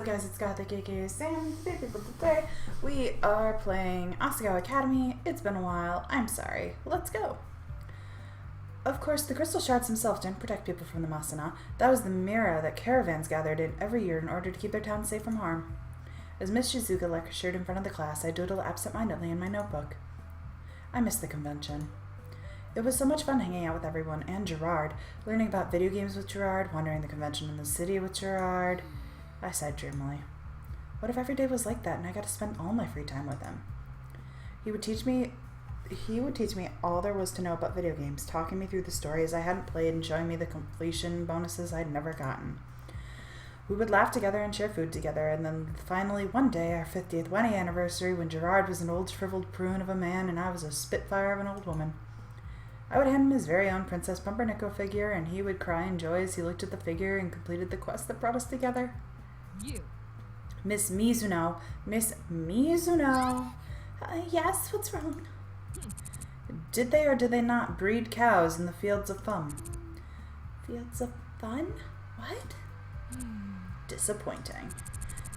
Guys, it's Gothiccornila Sam. Today we are playing Asagao Academy. It's been a while. I'm sorry. Let's go. Of course, the crystal shards themselves don't protect people from the Masana. That was the mirror that caravans gathered in every year in order to keep their town safe from harm. As Miss Shizuka lectured in front of the class, I doodled absent-mindedly in my notebook. I missed the convention. It was so much fun hanging out with everyone and Jirard, learning about video games with Jirard, wandering the convention in the city with Jirard. I sighed dreamily. What if every day was like that and I got to spend all my free time with him? He would teach me all there was to know about video games, talking me through the stories I hadn't played and showing me the completion bonuses I'd never gotten. We would laugh together and share food together, and then finally one day, our 50th wedding anniversary, when Jirard was an old shriveled prune of a man and I was a spitfire of an old woman. I would hand him his very own Princess Pumpernickel figure, and he would cry in joy as he looked at the figure and completed the quest that brought us together. You. Miss Mizuno. Miss Mizuno. Yes, what's wrong? Did they or did they not breed cows in the fields of fun? Fields of fun? What? Disappointing.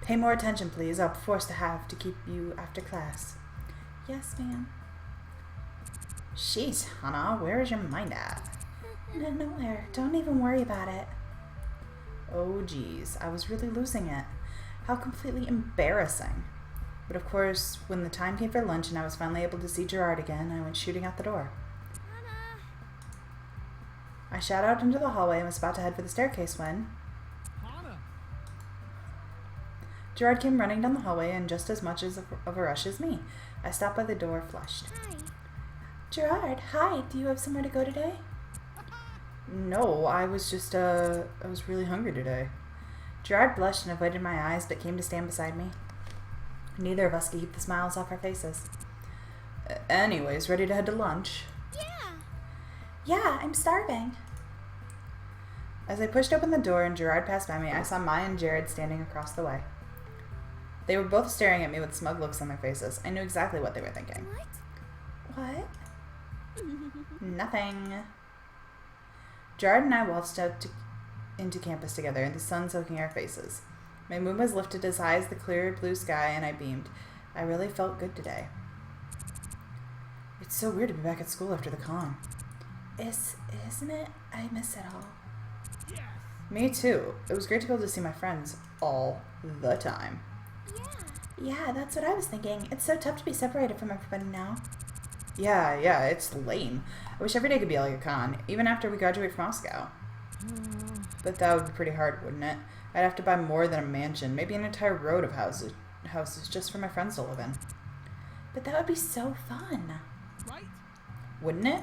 Pay more attention, please. I'll be forced to have to keep you after class. Yes, ma'am. Jeez, Hana, where is your mind at? Nowhere. Don't even worry about it. Oh geez, I was really losing it. How completely embarrassing. But of course, when the time came for lunch and I was finally able to see Jirard again, I went shooting out the door. Anna. I shot out into the hallway and was about to head for the staircase when... Anna. Jirard came running down the hallway in just as much of a rush as me. I stopped by the door, flushed. Hi. Jirard, hi, do you have somewhere to go today? No, I was really hungry today. Jirard blushed and avoided my eyes, but came to stand beside me. Neither of us could keep the smiles off our faces. Anyways, ready to head to lunch? Yeah, I'm starving. As I pushed open the door and Jirard passed by me, I saw Maya and Jirard standing across the way. They were both staring at me with smug looks on their faces. I knew exactly what they were thinking. What? Nothing. Jirard and I waltzed out into campus together, the sun soaking our faces. My mood was lifted as high as the clear blue sky, and I beamed. I really felt good today. It's so weird to be back at school after the con. Isn't it? I miss it all. Yes. Me too. It was great to be able to see my friends all the time. Yeah, that's what I was thinking. It's so tough to be separated from everybody now. Yeah, it's lame. I wish every day could be like a con, even after we graduate from Asagao. But that would be pretty hard, wouldn't it? I'd have to buy more than a mansion, maybe an entire road of houses just for my friends to live in. But that would be so fun. Right? Wouldn't it?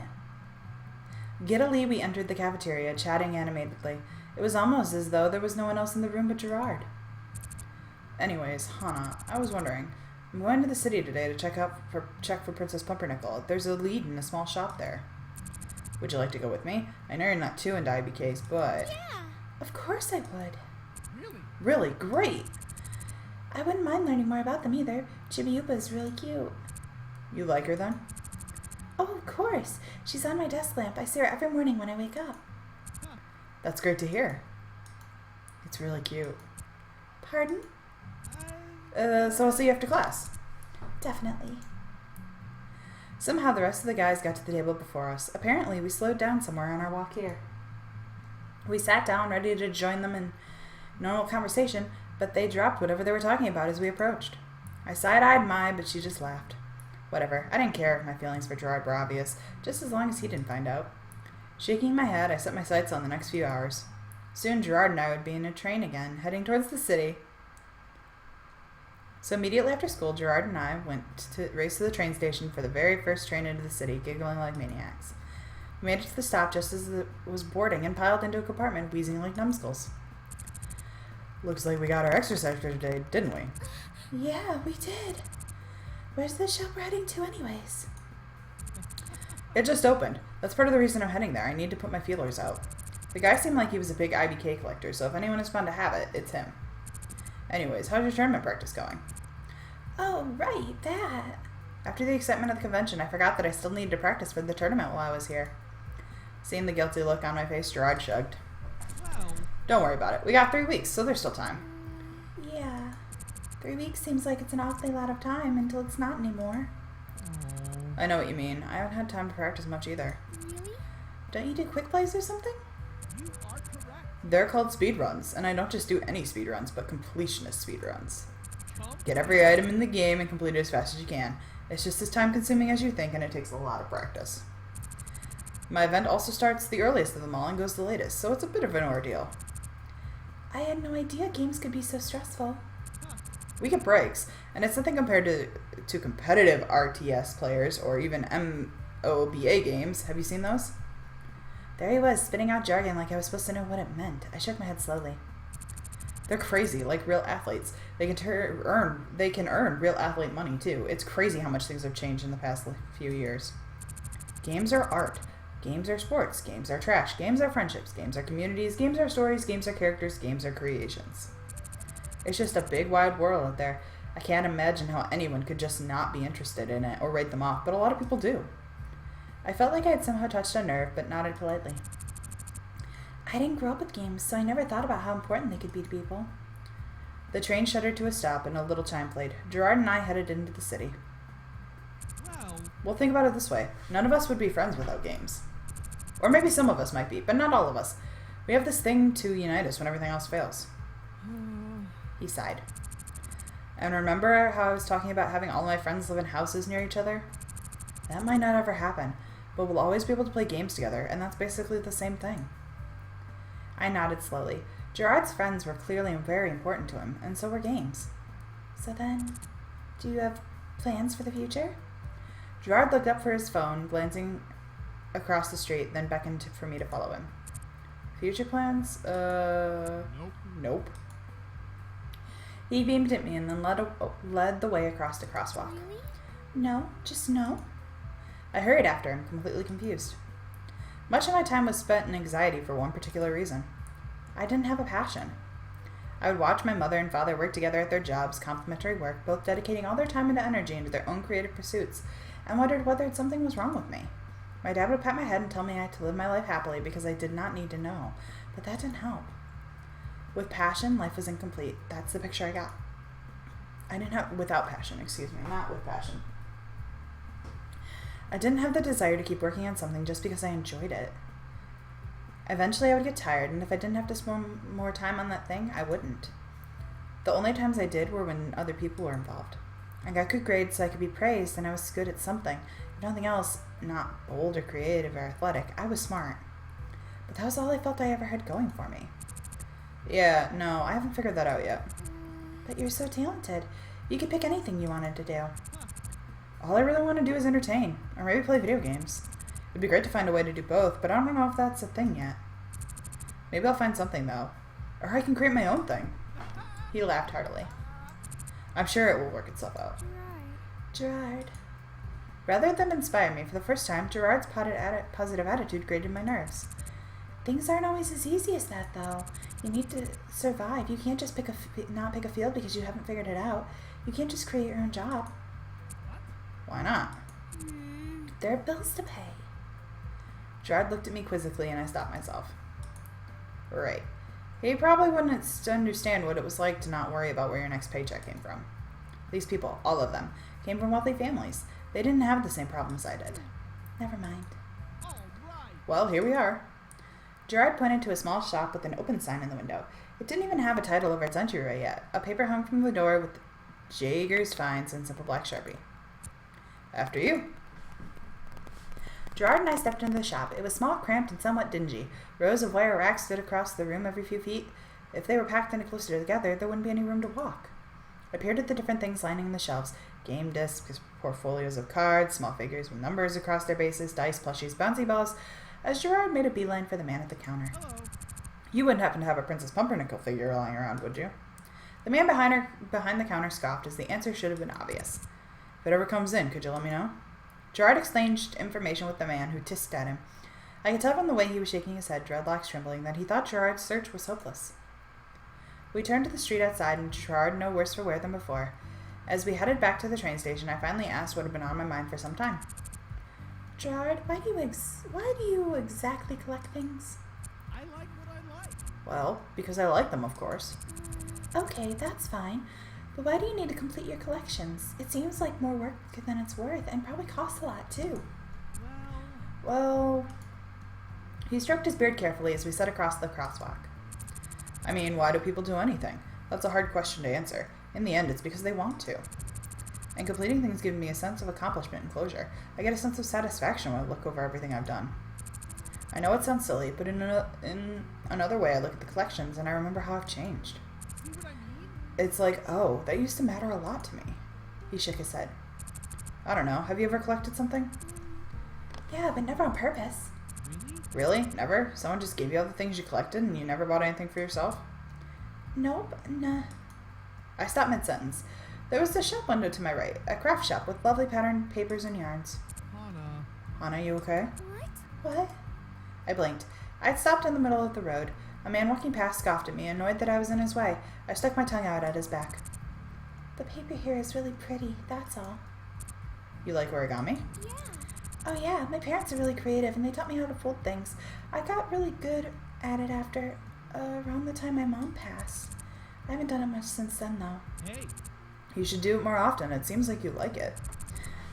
Giddily, we entered the cafeteria, chatting animatedly. It was almost as though there was no one else in the room but Jirard. Anyways, Hana, I was wondering, I'm going to the city today to check for Princess Pumpernickel. There's a lead in a small shop there. Would you like to go with me? I know you're not too into IBKs, but... Yeah. Of course I would. Really? Really? Great! I wouldn't mind learning more about them either. Chibi-Yupa is really cute. You like her then? Oh, of course. She's on my desk lamp. I see her every morning when I wake up. Huh. That's great to hear. It's really cute. Pardon? So I'll see you after class. Definitely. Somehow the rest of the guys got to the table before us. Apparently, we slowed down somewhere on our walk here. We sat down, ready to join them in normal conversation, but they dropped whatever they were talking about as we approached. I side-eyed Mai, but she just laughed. Whatever, I didn't care if my feelings for Jirard were obvious, just as long as he didn't find out. Shaking my head, I set my sights on the next few hours. Soon Jirard and I would be in a train again, heading towards the city. So immediately after school, Jirard and I went to race to the train station for the very first train into the city, giggling like maniacs. We made it to the stop just as it was boarding and piled into a compartment, wheezing like numbskulls. Looks like we got our exercise for today, didn't we? Yeah, we did. Where's the shop we're heading to anyways? It just opened. That's part of the reason I'm heading there. I need to put my feelers out. The guy seemed like he was a big IBK collector, so if anyone has found a habit, it's him. Anyways, how's your tournament practice going? Oh, right, that. After the excitement of the convention, I forgot that I still needed to practice for the tournament while I was here. Seeing the guilty look on my face, Jirard shrugged. Well. Don't worry about it. We got 3 weeks, so there's still time. Yeah. 3 weeks seems like it's an awfully lot of time until it's not anymore. I know what you mean. I haven't had time to practice much either. Really? Don't you do quick plays or something? You are correct. They're called speedruns, and I don't just do any speedruns, but completionist speedruns. Come Get every item in the game and complete it as fast as you can. It's just as time consuming as you think, and it takes a lot of practice. My event also starts the earliest of them all and goes the latest, so it's a bit of an ordeal. I had no idea games could be so stressful. We get breaks, and it's nothing compared to competitive RTS players or even MOBA games. Have you seen those? There he was, spitting out jargon like I was supposed to know what it meant. I shook my head slowly. They're crazy, like real athletes. They can earn real athlete money too. It's crazy how much things have changed in the past few years. Games are art. Games are sports. Games are trash. Games are friendships. Games are communities. Games are stories. Games are characters. Games are creations. It's just a big wide world out there. I can't imagine how anyone could just not be interested in it or write them off, but a lot of people do. I felt like I had somehow touched a nerve, but nodded politely. I didn't grow up with games, so I never thought about how important they could be to people. The train shuddered to a stop and a little chime played. Jirard and I headed into the city. Well, think about it this way. None of us would be friends without games. Or maybe some of us might be, but not all of us. We have this thing to unite us when everything else fails. He sighed. And remember how I was talking about having all my friends live in houses near each other? That might not ever happen, but we'll always be able to play games together, and that's basically the same thing. I nodded slowly. Jirard's friends were clearly very important to him, and so were games. So then, do you have plans for the future? Jirard looked up for his phone, glancing across the street, then beckoned for me to follow him. Future plans? Nope. He beamed at me and then led the way across the crosswalk. Really? No, just no. I hurried after him, completely confused. Much of my time was spent in anxiety for one particular reason. I didn't have a passion. I would watch my mother and father work together at their jobs, complementary work, both dedicating all their time and energy into their own creative pursuits, and wondered whether something was wrong with me. My dad would pat my head and tell me I had to live my life happily because I did not need to know, but that didn't help. With passion, life was incomplete. That's the picture I got. Without passion, not with passion. I didn't have the desire to keep working on something just because I enjoyed it. Eventually I would get tired, and if I didn't have to spend more time on that thing, I wouldn't. The only times I did were when other people were involved. I got good grades so I could be praised, and I was good at something. If nothing else, not bold or creative or athletic, I was smart. But that was all I felt I ever had going for me. Yeah, no, I haven't figured that out yet. But you're so talented. You could pick anything you wanted to do. All I really want to do is entertain, or maybe play video games. It'd be great to find a way to do both, but I don't know if that's a thing yet. Maybe I'll find something, though. Or I can create my own thing. He laughed heartily. I'm sure it will work itself out. Jirard. Rather than inspire me, for the first time, Jirard's positive attitude grated my nerves. Things aren't always as easy as that, though. You need to survive. You can't just not pick a field because you haven't figured it out. You can't just create your own job. Why not? There are bills to pay. Jirard looked at me quizzically, and I stopped myself. Right. He probably wouldn't understand what it was like to not worry about where your next paycheck came from. These people, all of them, came from wealthy families. They didn't have the same problems I did. Never mind. All right. Well, here we are. Jirard pointed to a small shop with an open sign in the window. It didn't even have a title over its entryway yet. A paper hung from the door with Jaeger's Finds in simple black Sharpie. After you. Jirard and I stepped into the shop. It was small, cramped, and somewhat dingy. Rows of wire racks stood across the room every few feet. If they were packed any closer together, there wouldn't be any room to walk. I peered at the different things lining the shelves. Game discs, portfolios of cards, small figures with numbers across their bases, dice, plushies, bouncy balls, as Jirard made a beeline for the man at the counter. Hello. You wouldn't happen to have a Princess Pumpernickel figure lying around, would you? The man behind the counter scoffed, as the answer should have been obvious. If it ever comes in, could you let me know? Jirard exchanged information with the man, who tissed at him. I could tell from the way he was shaking his head, dreadlocks trembling, that he thought Jirard's search was hopeless. We turned to the street outside, and Jirard no worse for wear than before. As we headed back to the train station, I finally asked what had been on my mind for some time. Jirard, why do you exactly collect things? I like what I like. Well, because I like them, of course. Okay, that's fine. Why do you need to complete your collections? It seems like more work than it's worth, and probably costs a lot, too. Well... He stroked his beard carefully as we set across the crosswalk. I mean, why do people do anything? That's a hard question to answer. In the end, it's because they want to. And completing things gives me a sense of accomplishment and closure. I get a sense of satisfaction when I look over everything I've done. I know it sounds silly, but in another way I look at the collections and I remember how I've changed. See what I mean? It's like, oh, that used to matter a lot to me. He shook his head. I don't know, have you ever collected something? Yeah, but never on purpose. Really? Really? Never? Someone just gave you all the things you collected and you never bought anything for yourself? Nope, nah. I stopped mid-sentence. There was the shop window to my right, a craft shop with lovely patterned papers and yarns. Hana. Hana, you okay? What? I blinked. I'd stopped in the middle of the road. A man walking past scoffed at me, annoyed that I was in his way. I stuck my tongue out at his back. The paper here is really pretty, that's all. You like origami? Yeah. Oh yeah, my parents are really creative and they taught me how to fold things. I got really good at it after, around the time my mom passed. I haven't done it much since then though. Hey. You should do it more often, it seems like you like it.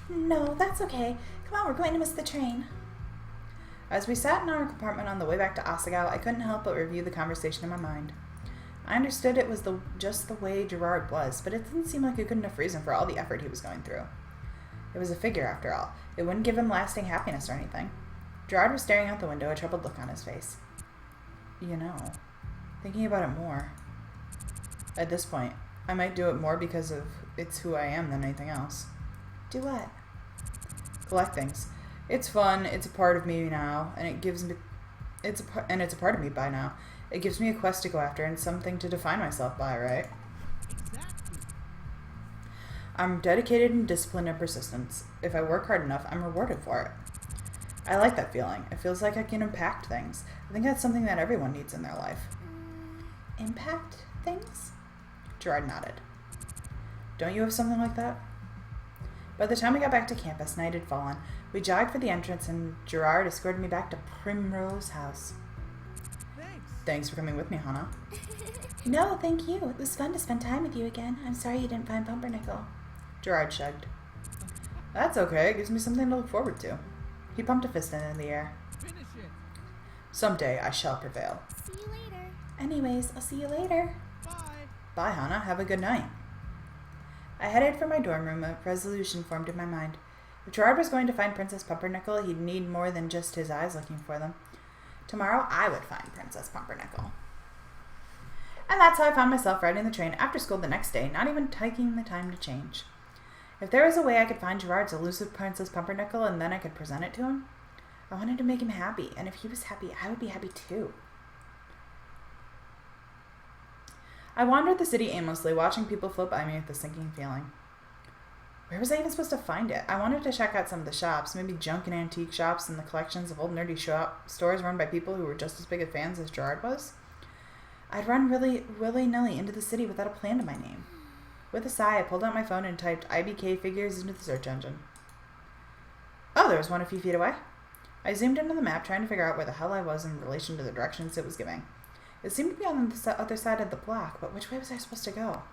No, that's okay. Come on, we're going to miss the train. As we sat in our compartment on the way back to Asagao, I couldn't help but review the conversation in my mind. I understood it was just the way Jirard was, but it didn't seem like a good enough reason for all the effort he was going through. It was a figure, after all. It wouldn't give him lasting happiness or anything. Gerard was staring out the window, a troubled look on his face. You know, thinking about it more. At this point, I might do it more because of it's who I am than anything else. Do what? Collect things. It's fun, it's a part of me now, and it's a part of me by now. It gives me a quest to go after and something to define myself by, right? Exactly. I'm dedicated and disciplined and persistent. If I work hard enough, I'm rewarded for it. I like that feeling. It feels like I can impact things. I think that's something that everyone needs in their life. Impact things? Gerard nodded. Don't you have something like that? By the time we got back to campus, night had fallen. We jogged for the entrance and Gerard escorted me back to Primrose House. Thanks. Thanks for coming with me, Hana. No, thank you. It was fun to spend time with you again. I'm sorry you didn't find Pumpernickel. Gerard shrugged. That's okay. It gives me something to look forward to. He pumped a fist in the air. Finish it. Someday I shall prevail. See you later. Anyways, I'll see you later. Bye. Bye, Hana. Have a good night. I headed for my dorm room, a resolution formed in my mind. If Gerard was going to find Princess Pumpernickel, he'd need more than just his eyes looking for them. Tomorrow, I would find Princess Pumpernickel. And that's how I found myself riding the train after school the next day, not even taking the time to change. If there was a way I could find Gerard's elusive Princess Pumpernickel and then I could present it to him, I wanted to make him happy, and if he was happy, I would be happy too. I wandered the city aimlessly, watching people float by me with a sinking feeling. Where was I even supposed to find it? I wanted to check out some of the shops, maybe junk and antique shops and the collections of old nerdy stores run by people who were just as big of fans as Gerard was. I'd run really willy-nilly into the city without a plan to my name. With a sigh, I pulled out my phone and typed IBK figures into the search engine. Oh, there was one a few feet away. I zoomed into the map, trying to figure out where the hell I was in relation to the directions it was giving. It seemed to be on the other side of the block, but which way was I supposed to go?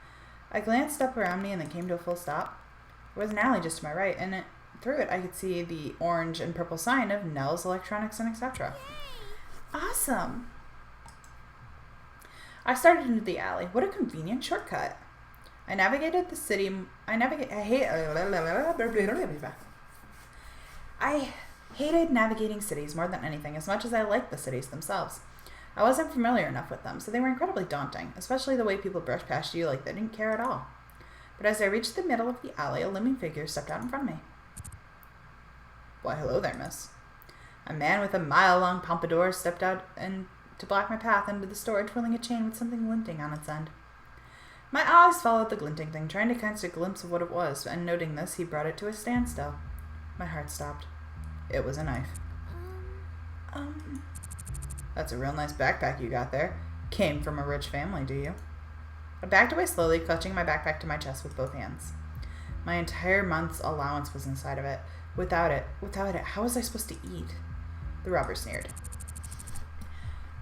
I glanced up around me and then came to a full stop. There was an alley just to my right, and through it I could see the orange and purple sign of Nell's Electronics and Etc. Awesome! I started into the alley. What a convenient shortcut. I navigated the city. I hated navigating cities more than anything, as much as I liked the cities themselves. I wasn't familiar enough with them, so they were incredibly daunting, especially the way people brushed past you like they didn't care at all. But as I reached the middle of the alley, a looming figure stepped out in front of me. Why, hello there, miss. A man with a mile-long pompadour stepped out to block my path into the store, twirling a chain with something glinting on its end. My eyes followed the glinting thing, trying to catch a glimpse of what it was, and noting this, he brought it to a standstill. My heart stopped. It was a knife. That's a real nice backpack you got there. Came from a rich family, do you? I backed away slowly, clutching my backpack to my chest with both hands. My entire month's allowance was inside of it. Without it, how was I supposed to eat? The robber sneered.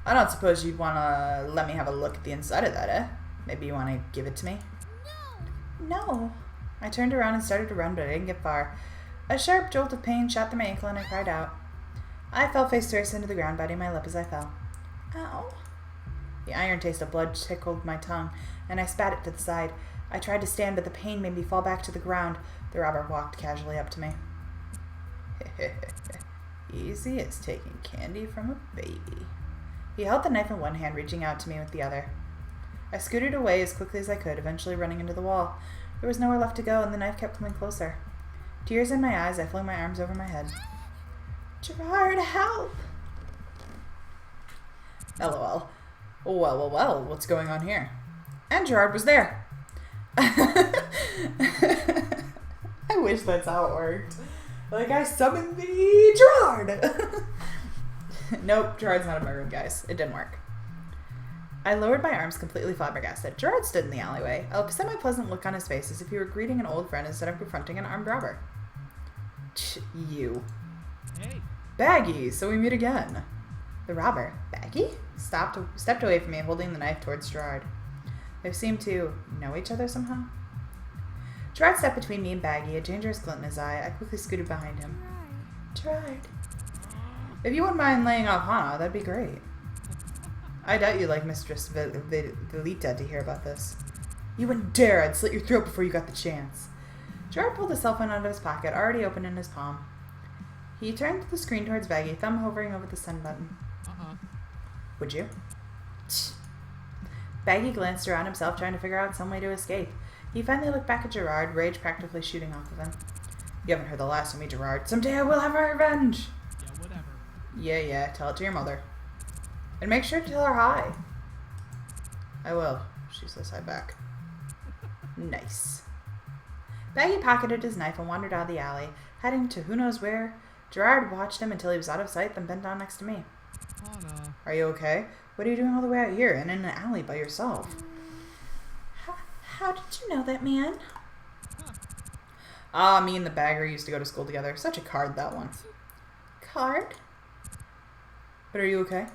I don't suppose you'd want to let me have a look at the inside of that, eh? Maybe you want to give it to me? No! No. I turned around and started to run, but I didn't get far. A sharp jolt of pain shot through my ankle and I cried out. I fell face first into the ground, biting my lip as I fell. Ow. The iron taste of blood tickled my tongue, and I spat it to the side. I tried to stand, but the pain made me fall back to the ground. The robber walked casually up to me. Easy as taking candy from a baby. He held the knife in one hand, reaching out to me with the other. I scooted away as quickly as I could, eventually running into the wall. There was nowhere left to go, and the knife kept coming closer. Tears in my eyes, I flung my arms over my head. Jirard, help! LOL. Well, what's going on here? And Jirard was there. I wish that's how it worked. Like, I summoned the Jirard! Nope, Jirard's not in my room, guys. It didn't work. I lowered my arms, completely flabbergasted. Jirard stood in the alleyway, a semi-pleasant look on his face as if he were greeting an old friend instead of confronting an armed robber. You. Hey. Baggy, so we meet again. The robber, Baggy, stepped away from me, holding the knife towards Jirard. They seemed to know each other somehow. Jirard stepped between me and Baggy, a dangerous glint in his eye. I quickly scooted behind him. Jirard. If you wouldn't mind laying off Hana, that'd be great. I doubt you'd like Mistress Velita to hear about this. You wouldn't dare! I'd slit your throat before you got the chance. Jirard pulled his cell phone out of his pocket, already open in his palm. He turned the screen towards Baggy, thumb hovering over the send button. Would you? Baggy glanced around himself, trying to figure out some way to escape. He finally looked back at Jirard, rage practically shooting off of him. You haven't heard the last of me, Jirard. Someday I will have my revenge! Yeah, whatever. Yeah, tell it to your mother. And make sure to tell her hi. I will, she says hi back. Nice. Baggy pocketed his knife and wandered out of the alley, heading to who knows where. Jirard watched him until he was out of sight, then bent down next to me. Hana. Are you okay? What are you doing all the way out here and in an alley by yourself? How did you know that man? Me and the bagger used to go to school together. Such a card, that one. Card? But are you okay?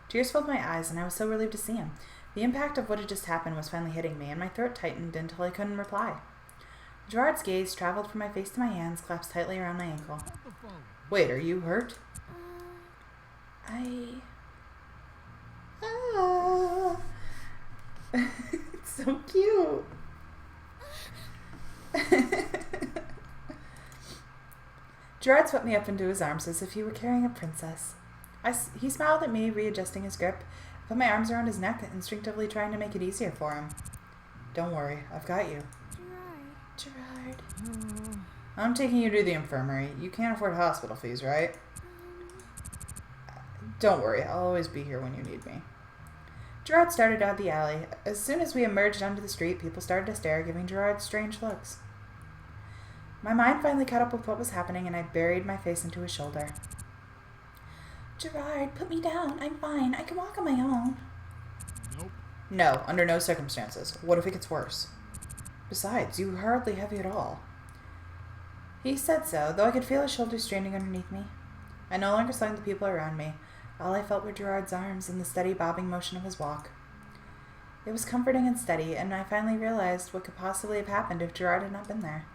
Tears filled my eyes, and I was so relieved to see him. The impact of what had just happened was finally hitting me, and my throat tightened until I couldn't reply. Jirard's gaze traveled from my face to my hands, clasped tightly around my ankle. Hold the phone. Wait, are you hurt? It's so cute. Jirard swept me up into his arms as if he were carrying a princess. He smiled at me, readjusting his grip. I put my arms around his neck, instinctively trying to make it easier for him. Don't worry, I've got you. Jirard. I'm taking you to the infirmary. You can't afford hospital fees, right? Don't worry, I'll always be here when you need me. Jirard started out the alley. As soon as we emerged onto the street, people started to stare, giving Jirard strange looks. My mind finally caught up with what was happening, and I buried my face into his shoulder. Jirard, put me down. I'm fine. I can walk on my own. Nope. No, under no circumstances. What if it gets worse? Besides, you were hardly heavy at all. He said so, though I could feel his shoulders straining underneath me. I no longer slung the people around me. All I felt were Jirard's arms and the steady bobbing motion of his walk. It was comforting and steady, and I finally realized what could possibly have happened if Jirard had not been there.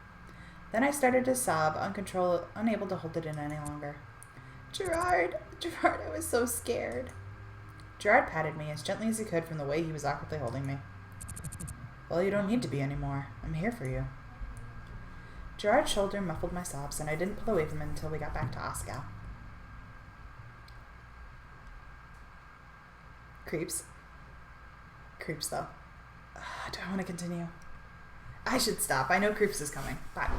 Then I started to sob, unable to hold it in any longer. Jirard, I was so scared. Jirard patted me as gently as he could from the way he was awkwardly holding me. Well, you don't need to be anymore. I'm here for you. Jirard's shoulder muffled my sobs, and I didn't pull away from him until we got back to Asagao. Creeps, though. Do I want to continue? I should stop. I know Creeps is coming. Bye.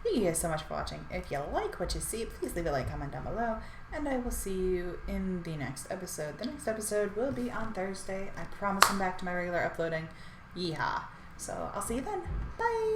Thank you guys so much for watching. If you like what you see, please leave a like, comment down below, and I will see you in the next episode. The next episode will be on Thursday. I promise I'm back to my regular uploading. Yeehaw. So I'll see you then. Bye!